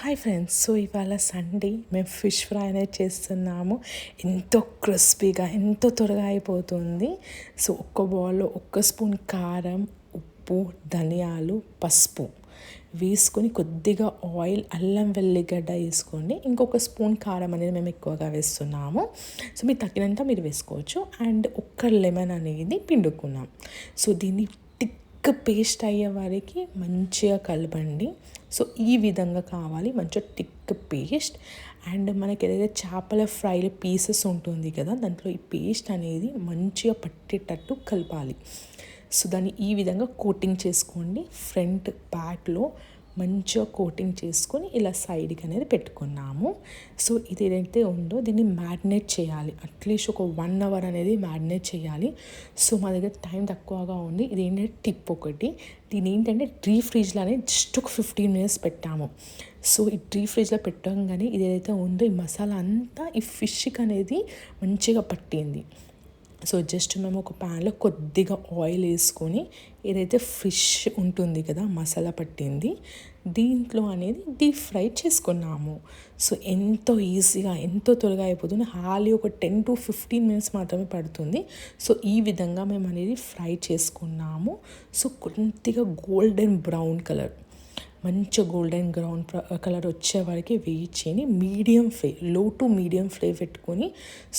Hi friends, so ఇవాళ Sunday మేము fish fry అనేది చేస్తున్నాము. ఎంతో క్రిస్పీగా ఎంతో త్వరగా అయిపోతుంది. సో ఒక్క బౌల్లో 1 స్పూన్ కారం, ఉప్పు, ధనియాలు, పసుపు వేసుకొని కొద్దిగా ఆయిల్, అల్లం వెల్లిగడ్డ వేసుకోండి. ఇంకొక స్పూన్ కారం అనేది మేము ఎక్కువగా వేస్తున్నాము. సో మీరు తగినంత మీరు వేసుకోవచ్చు. అండ్ ఒక్క లెమన్ అనేది పిండుకున్నాం. సో దీన్ని పేస్ట్ అయ్యే వారికి మంచిగా కలపండి. సో ఈ విధంగా కావాలి, మంచిగా టిక్ పేస్ట్. అండ్ మనకి ఏదైతే చేపల ఫ్రైలో పీసెస్ ఉంటుంది కదా, దాంట్లో ఈ పేస్ట్ అనేది మంచిగా పట్టేటట్టు కలపాలి. సో దాన్ని ఈ విధంగా కోటింగ్ చేసుకోండి. ఫ్రంట్ బ్యాక్లో మంచిగా కోటింగ్ చేసుకొని ఇలా సైడ్కి అనేది పెట్టుకున్నాము. సో ఇది ఏదైతే ఉందో దీన్ని మ్యారినేట్ చేయాలి. అట్లీస్ట్ ఒక 1 అవర్ అనేది మ్యారినేట్ చేయాలి. సో మా దగ్గర టైం తక్కువగా ఉంది. ఇది ఏంటంటే టిప్ ఒకటి, దీని ఏంటంటే డీప్ ఫ్రిడ్జ్లోనే జస్ట్ ఒక 15 మినిట్స్ పెట్టాము. సో ఈ డీప్ ఫ్రిడ్జ్లో పెట్టంగానే ఇది ఏదైతే ఉందో ఈ మసాలా అంతా ఈ ఫిష్కి అనేది మంచిగా పట్టింది. సో జస్ట్ మేము ఒక ప్యాన్లో కొద్దిగా ఆయిల్ వేసుకొని ఏదైతే ఫిష్ ఉంటుంది కదా మసాలా పట్టింది, దీంట్లో అనేది డీప్ ఫ్రై చేసుకున్నాము. సో ఎంతో ఈజీగా ఎంతో త్వరగా అయిపోతుంది. హార్డ్లీ ఒక 10 to 15 మినిట్స్ మాత్రమే పడుతుంది. సో ఈ విధంగా మేము అనేది ఫ్రై చేసుకున్నాము. సో కొద్దిగా గోల్డెన్ బ్రౌన్ కలర్, మంచి గోల్డెన్ బ్రౌన్ కలర్ వచ్చే వరకు వేయించి లో టు మీడియం ఫ్లేమ్ పెట్టుకొని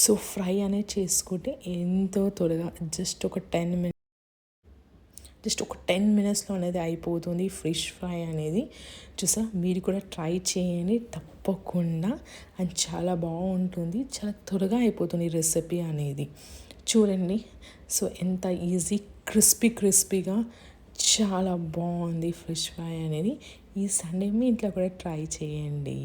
సో ఫ్రై అనేది చేసుకుంటే ఎంతో త్వరగా జస్ట్ ఒక 10 మినిట్స్లో అనేది అయిపోతుంది ఫిష్ ఫ్రై అనేది. చూసా, మీరు కూడా ట్రై చేయండి తప్పకుండా. అండ్ చాలా బాగుంటుంది, చాలా త్వరగా అయిపోతుంది ఈ రెసిపీ అనేది. చూడండి, సో ఎంత ఈజీ, క్రిస్పీగా చాలా బాగుంది ఫిష్ ఫ్రై అనేది. ఈ సండే మీ ఇంట్లో కూడా ట్రై చేయండి.